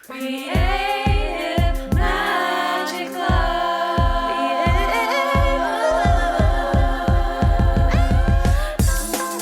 Creative Magic Club.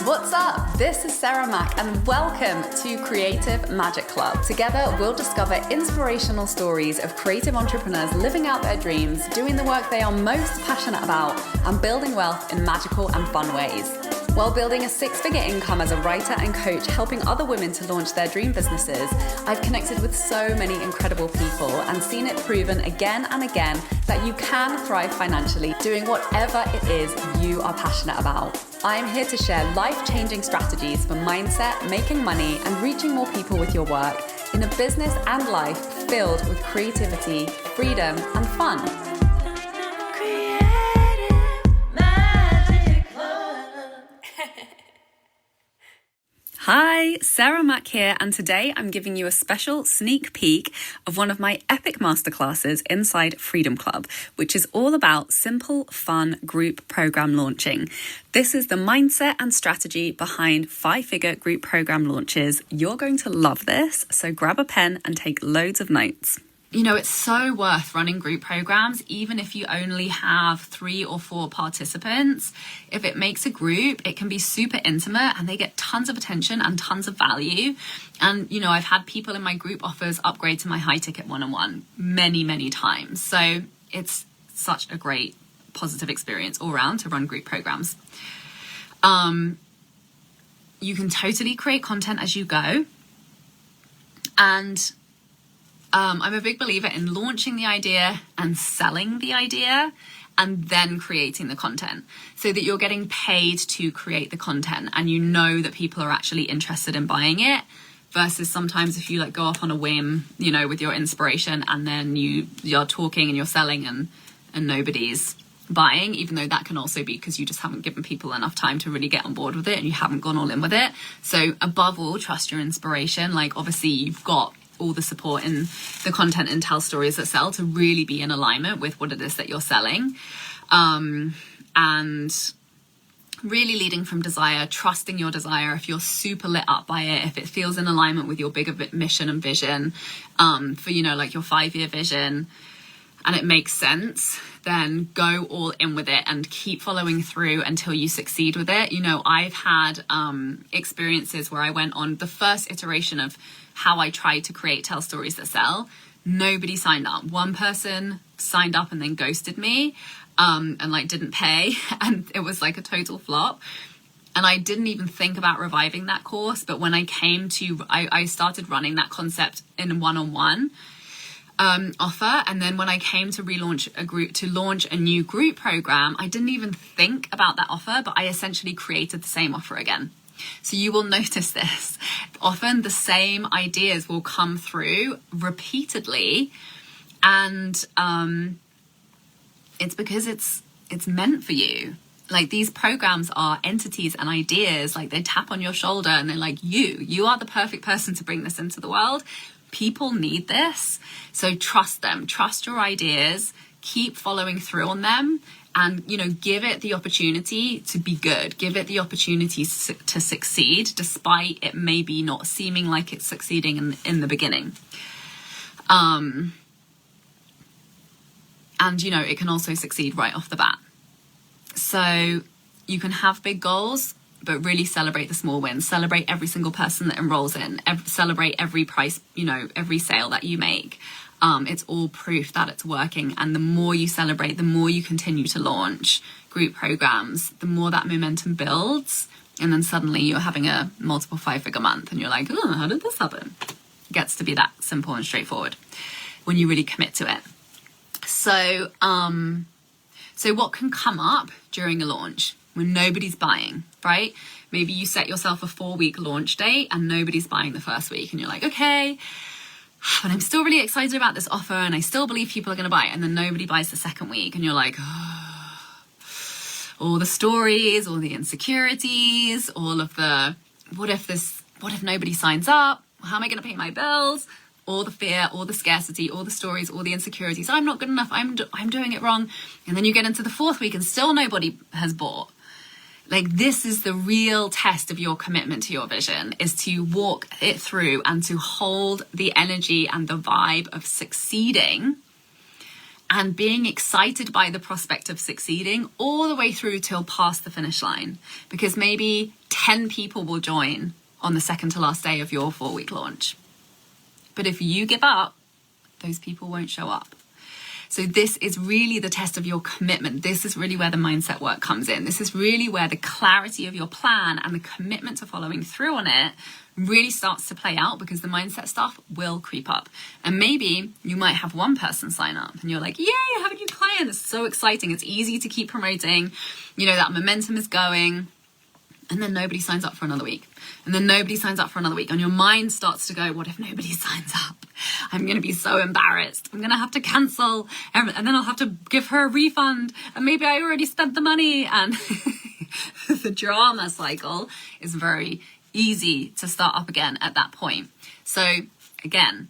What's up? This is Sarah Mack and welcome to Creative Magic Club. Together we'll discover inspirational stories of creative entrepreneurs living out their dreams, doing the work they are most passionate about, and building wealth in magical and fun ways. While building a six-figure income as a writer and coach, helping other women to launch their dream businesses, I've connected with so many incredible people and seen it proven again and again that you can thrive financially doing whatever it is you are passionate about. I'm here to share life-changing strategies for mindset, making money, and reaching more people with your work in a business and life filled with creativity, freedom, and fun. Hi, Sarah Mack here, and today I'm giving you a special sneak peek of one of my epic masterclasses inside Freedom Club, which is all about simple, fun group program launching. This is the mindset and strategy behind five-figure group program launches. You're going to love this, so grab a pen and take loads of notes. You know, it's so worth running group programs, even if you only have 3 or 4 participants. If it makes a group, it can be super intimate and they get tons of attention and tons of value. And, you know, I've had people in my group offers upgrade to my high ticket one-on-one many, many times. So it's such a great positive experience all around to run group programs. You can totally create content as you go. And I'm a big believer in launching the idea and selling the idea and then creating the content so that you're getting paid to create the content and you know that people are actually interested in buying it, versus sometimes if you like go off on a whim, you know, with your inspiration and then you're talking and you're selling and nobody's buying, even though that can also be because you just haven't given people enough time to really get on board with it and you haven't gone all in with it. So above all, trust your inspiration. Like obviously you've got all the support in the content and tell stories that sell to really be in alignment with what it is that you're selling. And really leading from desire, trusting your desire. If you're super lit up by it, if it feels in alignment with your bigger mission and vision, for, you know, like your 5-year vision, and it makes sense, then go all in with it and keep following through until you succeed with it. You know, I've had experiences where I went on the first iteration of how I tried to create tell stories that sell. Nobody signed up. One person signed up and then ghosted me and like didn't pay, and it was like a total flop. And I didn't even think about reviving that course. But when I came to, I started running that concept in one-on-one offer. And then when I came to launch a new group program, I didn't even think about that offer, but I essentially created the same offer again. So you will notice this. Often the same ideas will come through repeatedly, and it's because it's meant for you. Like these programs are entities and ideas, like they tap on your shoulder and they're like, you are the perfect person to bring this into the world. People need this. So trust them, trust your ideas, keep following through on them. And, you know, give it the opportunity to be good. Give it the opportunity to succeed, despite it maybe not seeming like it's succeeding in the beginning. And, you know, it can also succeed right off the bat. So you can have big goals, but really celebrate the small wins. Celebrate every single person that enrolls in. Celebrate every price, you know, every sale that you make. It's all proof that it's working. And the more you celebrate, the more you continue to launch group programs, the more that momentum builds. And then suddenly you're having a multiple 5-figure month and you're like, oh, how did this happen? It gets to be that simple and straightforward when you really commit to it. So what can come up during a launch when nobody's buying, right? Maybe you set yourself a 4-week launch date and nobody's buying the first week and you're like, okay, but I'm still really excited about this offer and I still believe people are going to buy it, and then nobody buys the second week and you're like, oh, all the stories, all the insecurities, all of the what if nobody signs up, how am I going to pay my bills, all the fear, all the scarcity, all the stories, all the insecurities, I'm not good enough, I'm doing it wrong. And then you get into the 4th week and still nobody has bought. Like, this is the real test of your commitment to your vision, is to walk it through and to hold the energy and the vibe of succeeding and being excited by the prospect of succeeding all the way through till past the finish line. Because maybe 10 people will join on the second to last day of your 4-week launch. But if you give up, those people won't show up. So this is really the test of your commitment. This is really where the mindset work comes in. This is really where the clarity of your plan and the commitment to following through on it really starts to play out, because the mindset stuff will creep up. And maybe you might have one person sign up and you're like, yay, I have a new client. It's so exciting. It's easy to keep promoting. You know, that momentum is going. And then nobody signs up for another week. And then nobody signs up for another week. And your mind starts to go, what if nobody signs up? I'm going to be so embarrassed. I'm going to have to cancel. And then I'll have to give her a refund. And maybe I already spent the money. And the drama cycle is very easy to start up again at that point. So again,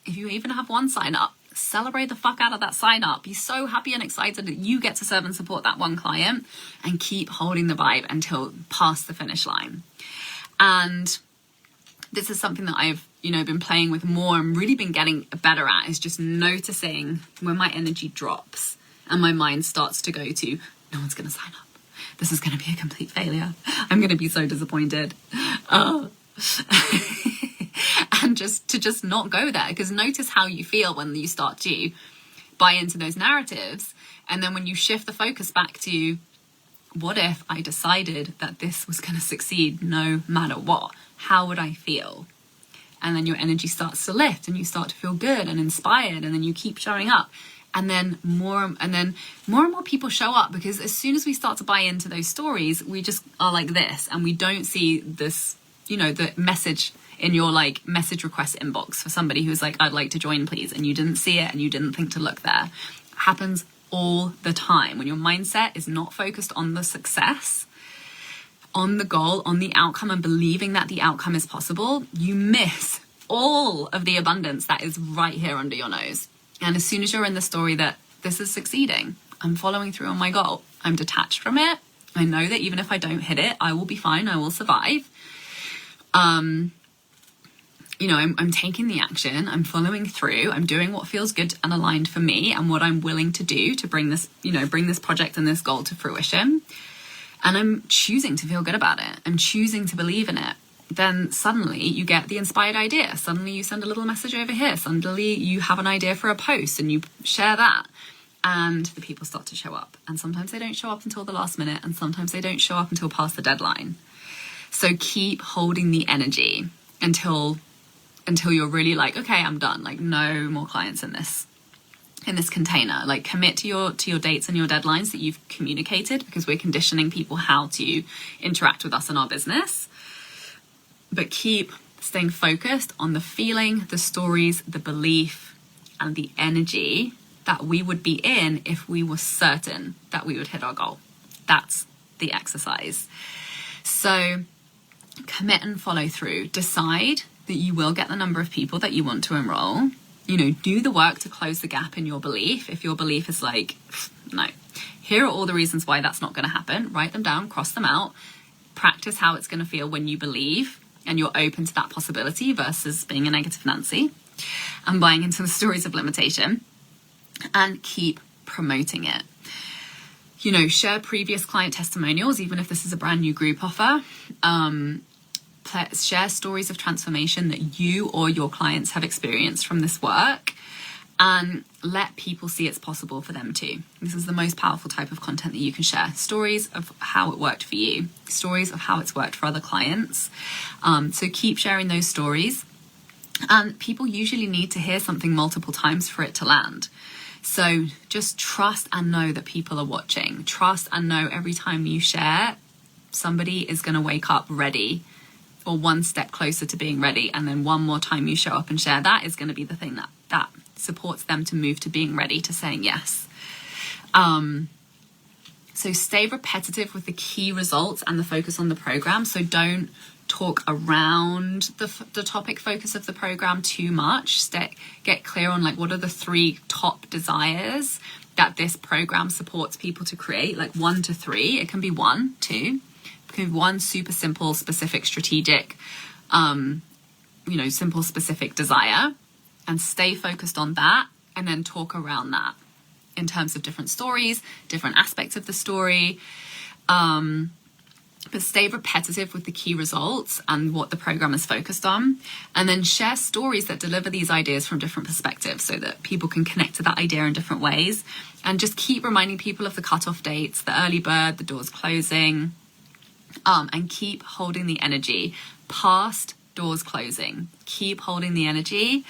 if you even have one sign up, celebrate the fuck out of that sign up. Be so happy and excited that you get to serve and support that one client, and keep holding the vibe until past the finish line. And this is something that I've, been playing with more and really been getting better at, is just noticing when my energy drops and my mind starts to go to, no one's going to sign up. This is going to be a complete failure. I'm going to be so disappointed. And just not go there, because notice how you feel when you start to buy into those narratives. And then when you shift the focus back to, what if I decided that this was going to succeed no matter what? How would I feel? And then your energy starts to lift and you start to feel good and inspired, and then you keep showing up. And then more and more people show up, because as soon as we start to buy into those stories, we just are like this, and we don't see this, the message in your message request inbox for somebody who's like, I'd like to join, please. And you didn't see it and you didn't think to look there. It happens all the time. When your mindset is not focused on the success, on the goal, on the outcome, and believing that the outcome is possible, you miss all of the abundance that is right here under your nose. And as soon as you're in the story that this is succeeding, I'm following through on my goal, I'm detached from it, I know that even if I don't hit it, I will be fine, I will survive. I'm taking the action, I'm following through, I'm doing what feels good and aligned for me and what I'm willing to do to bring this project and this goal to fruition. And I'm choosing to feel good about it. I'm choosing to believe in it. Then suddenly you get the inspired idea. Suddenly you send a little message over here. Suddenly you have an idea for a post and you share that. And the people start to show up. And sometimes they don't show up until the last minute. And sometimes they don't show up until past the deadline. So keep holding the energy until you're really like, okay, I'm done. Like, no more clients in this container. Like, commit to your dates and your deadlines that you've communicated, because we're conditioning people how to interact with us in our business. But keep staying focused on the feeling, the stories, the belief, and the energy that we would be in if we were certain that we would hit our goal. That's the exercise. So commit and follow through. Decide that you will get the number of people that you want to enroll. Do the work to close the gap in your belief. If your belief is like, no, here are all the reasons why that's not going to happen. Write them down, cross them out, practice how it's going to feel when you believe and you're open to that possibility versus being a negative Nancy and buying into the stories of limitation, and keep promoting it. Share previous client testimonials, even if this is a brand new group offer. Share stories of transformation that you or your clients have experienced from this work, and let people see it's possible for them too. This is the most powerful type of content that you can share. Stories of how it worked for you, stories of how it's worked for other clients. So keep sharing those stories. And people usually need to hear something multiple times for it to land. So just trust and know that people are watching. Trust and know every time you share, somebody is going to wake up ready, or one step closer to being ready. And then one more time you show up and share, that is going to be the thing that supports them to move to being ready, to saying yes. So stay repetitive with the key results and the focus on the program. So don't talk around the topic focus of the program too much. Get clear on what are the 3 top desires that this program supports people to create, 1 to 3. It can be 1, 2. Okay, one super simple, specific, strategic, simple, specific desire, and stay focused on that, and then talk around that in terms of different stories, different aspects of the story. But stay repetitive with the key results and what the program is focused on. And then share stories that deliver these ideas from different perspectives so that people can connect to that idea in different ways. And just keep reminding people of the cutoff dates, the early bird, the doors closing, and keep holding the energy past doors closing. Keep holding the energy.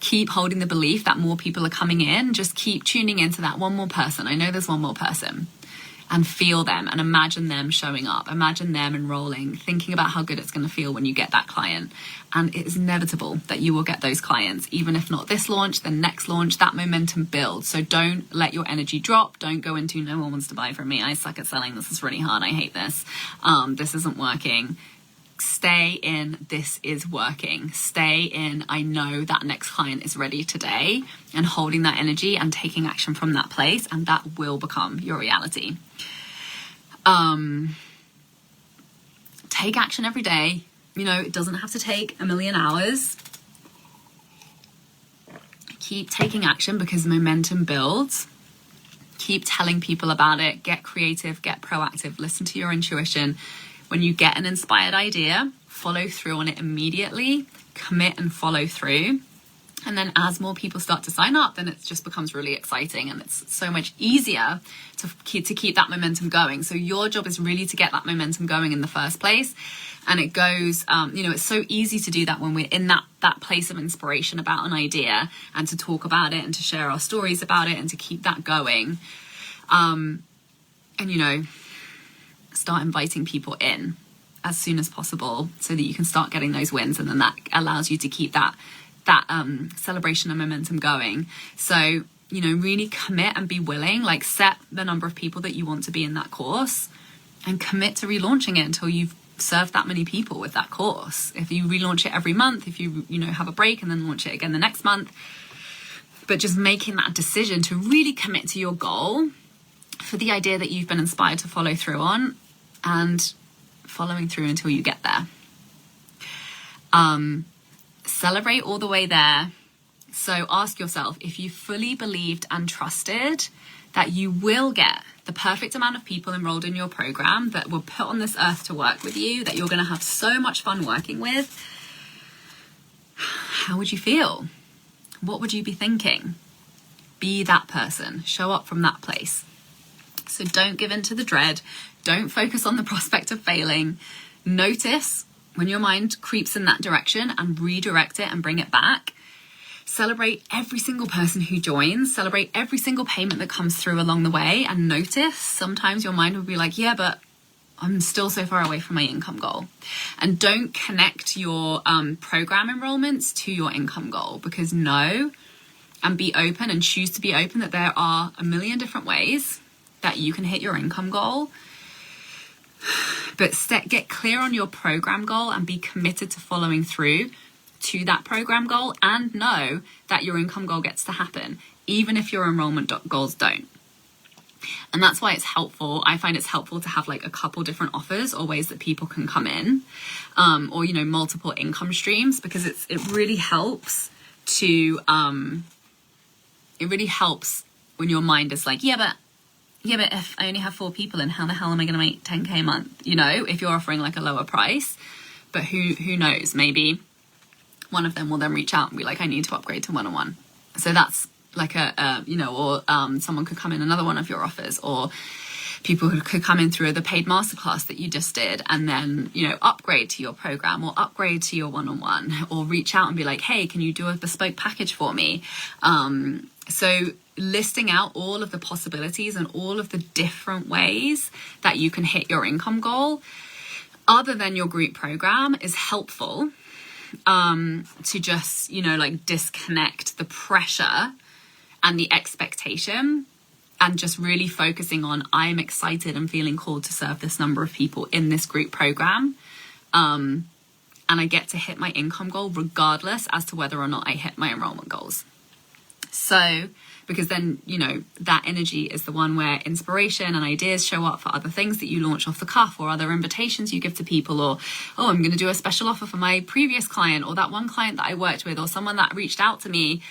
Keep holding the belief that more people are coming in. Just keep tuning into that one more person. I know there's one more person. And feel them and imagine them showing up. Imagine them enrolling, thinking about how good it's going to feel when you get that client. And it is inevitable that you will get those clients, even if not this launch, the next launch. That momentum builds. So don't let your energy drop. Don't go into no one wants to buy from me. I suck at selling. This is really hard. I hate this. This isn't working. Stay in, this is working. Stay in, I know that next client is ready today, and holding that energy and taking action from that place, and that will become your reality. Take action every day. It doesn't have to take a million hours. Keep taking action because momentum builds. Keep telling people about it. Get creative, get proactive, listen to your intuition. When you get an inspired idea, follow through on it immediately, commit and follow through. And then as more people start to sign up, then it just becomes really exciting, and it's so much easier to keep that momentum going. So your job is really to get that momentum going in the first place. And it goes, it's so easy to do that when we're in that place of inspiration about an idea, and to talk about it and to share our stories about it and to keep that going. Start inviting people in as soon as possible so that you can start getting those wins, and then that allows you to keep that celebration and momentum going. So really commit and be willing, like set the number of people that you want to be in that course, and commit to relaunching it until you've served that many people with that course. If you relaunch it every month, if you have a break and then launch it again the next month, but just making that decision to really commit to your goal for the idea that you've been inspired to follow through on, and following through until you get there. Celebrate all the way there. So ask yourself, if you fully believed and trusted that you will get the perfect amount of people enrolled in your program that will put on this earth to work with you, that you're going to have so much fun working with, how would you feel? What would you be thinking? Be that person. Show up from that place. So don't give in to the dread. Don't focus on the prospect of failing. Notice when your mind creeps in that direction and redirect it and bring it back. Celebrate every single person who joins. Celebrate every single payment that comes through along the way, and notice sometimes your mind will be like, yeah, but I'm still so far away from my income goal. And don't connect your program enrollments to your income goal, because know and be open and choose to be open that there are a million different ways that you can hit your income goal. But get clear on your program goal and be committed to following through to that program goal, and know that your income goal gets to happen, even if your enrollment goals don't. And that's why it's helpful. I find it's helpful to have like a couple different offers or ways that people can come in, or, multiple income streams, because it really helps to, it really helps when your mind is like, yeah, but if I only have 4 people in, how the hell am I going to make 10K a month? If you're offering like a lower price, but who knows, maybe one of them will then reach out and be like, I need to upgrade to one-on-one. So that's like or someone could come in another one of your offers, or people who could come in through the paid masterclass that you just did and then, upgrade to your program or upgrade to your one-on-one, or reach out and be like, hey, can you do a bespoke package for me? So listing out all of the possibilities and all of the different ways that you can hit your income goal other than your group program is helpful, to just, disconnect the pressure and the expectation, and just really focusing on, I'm excited and feeling called to serve this number of people in this group program. And I get to hit my income goal regardless as to whether or not I hit my enrollment goals. So, because then, that energy is the one where inspiration and ideas show up for other things that you launch off the cuff, or other invitations you give to people, or, oh, I'm going to do a special offer for my previous client, or that one client that I worked with, or someone that reached out to me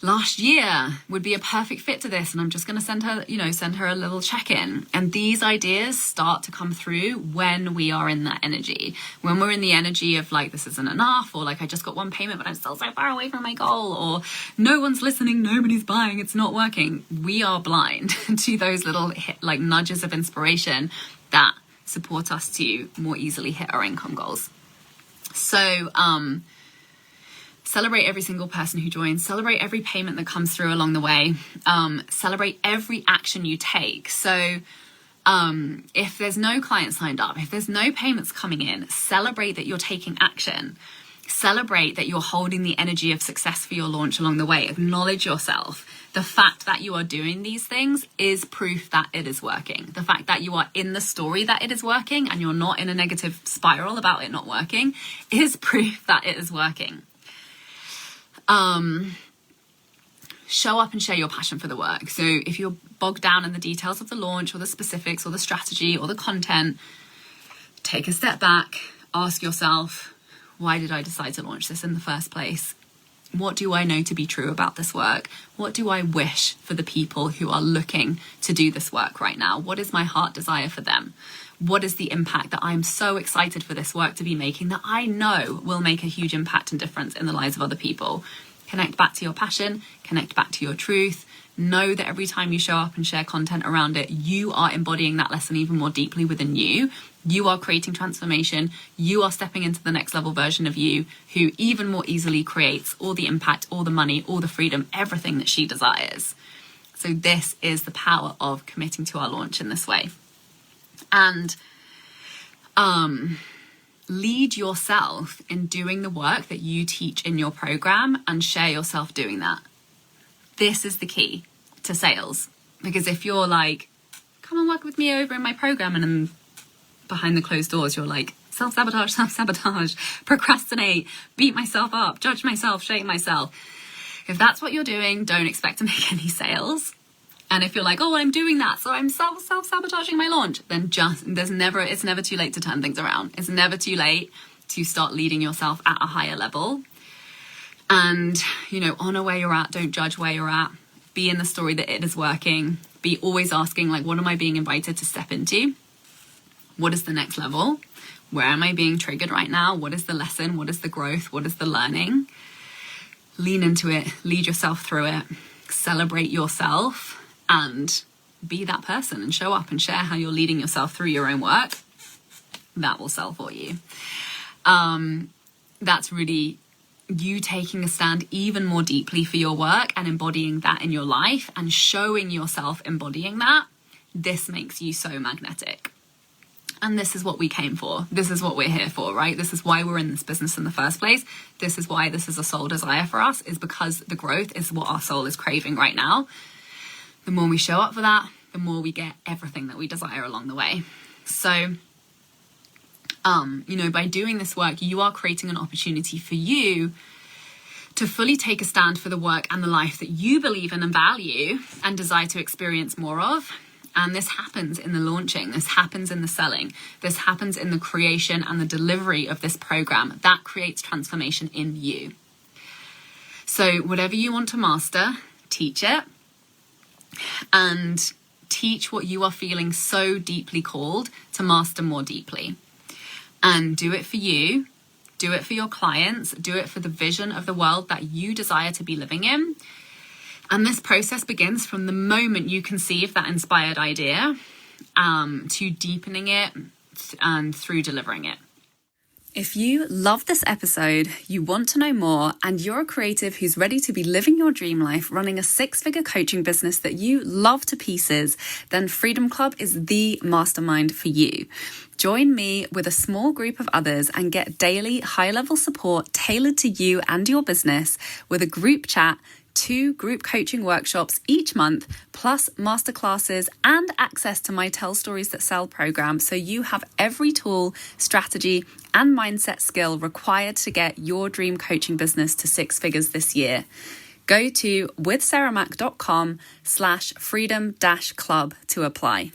last year would be a perfect fit to this, and I'm just going to send her a little check-in. And these ideas start to come through when we are in that energy. When we're in the energy of like, this isn't enough, or like, I just got one payment but I'm still so far away from my goal, or no one's listening, nobody's buying, it's not working. We are blind to those little like nudges of inspiration that support us to more easily hit our income goals. So celebrate every single person who joins, celebrate every payment that comes through along the way, celebrate every action you take. So if there's no client signed up, if there's no payments coming in, celebrate that you're taking action. Celebrate that you're holding the energy of success for your launch along the way. Acknowledge yourself. The fact that you are doing these things is proof that it is working. The fact that you are in the story that it is working and you're not in a negative spiral about it not working is proof that it is working. Show up and share your passion for the work. So if you're bogged down in the details of the launch or the specifics or the strategy or the content, take a step back, ask yourself, why did I decide to launch this in the first place? What do I know to be true about this work? What do I wish for the people who are looking to do this work right now? What is my heart desire for them? What is the impact that I'm so excited for this work to be making that I know will make a huge impact and difference in the lives of other people? Connect back to your passion, connect back to your truth. Know that every time you show up and share content around it, you are embodying that lesson even more deeply within you. You are creating transformation. You are stepping into the next level version of you who even more easily creates all the impact, all the money, all the freedom, everything that she desires. So this is the power of committing to our launch in this way. And lead yourself in doing the work that you teach in your program and share yourself doing that. This is the key to sales. Because if you're like, come and work with me over in my program, and then behind the closed doors, you're like, self-sabotage, procrastinate, beat myself up, judge myself, shame myself. If that's what you're doing, don't expect to make any sales. And if you're like, oh, well, I'm doing that, so I'm self-sabotaging my launch, then it's never too late to turn things around. It's never too late to start leading yourself at a higher level. And, honor where you're at, don't judge where you're at. Be in the story that it is working. Be always asking, like, what am I being invited to step into? What is the next level? Where am I being triggered right now? What is the lesson? What is the growth? What is the learning? Lean into it, lead yourself through it, celebrate yourself, and be that person and show up and share how you're leading yourself through your own work. That will sell for you. That's really you taking a stand even more deeply for your work and embodying that in your life and showing yourself embodying that. This makes you so magnetic. And this is what we came for. This is what we're here for, right? This is why we're in this business in the first place. This is why this is a soul desire for us, is because the growth is what our soul is craving right now. The more we show up for that, the more we get everything that we desire along the way. So, by doing this work, you are creating an opportunity for you to fully take a stand for the work and the life that you believe in and value and desire to experience more of. And this happens in the launching, this happens in the selling, this happens in the creation and the delivery of this program. That creates transformation in you. So whatever you want to master, teach it, and teach what you are feeling so deeply called to master more deeply. And do it for you, do it for your clients, do it for the vision of the world that you desire to be living in. And this process begins from the moment you conceive that inspired idea to deepening it and through delivering it. If you love this episode, you want to know more, and you're a creative who's ready to be living your dream life, running a 6-figure coaching business that you love to pieces, then Freedom Club is the mastermind for you. Join me with a small group of others and get daily high-level support tailored to you and your business with a group chat, 2 group coaching workshops each month, plus masterclasses and access to my Tell Stories That Sell program, so you have every tool, strategy, and mindset skill required to get your dream coaching business to 6 figures this year. Go to withsarahmac.com/freedom-club to apply.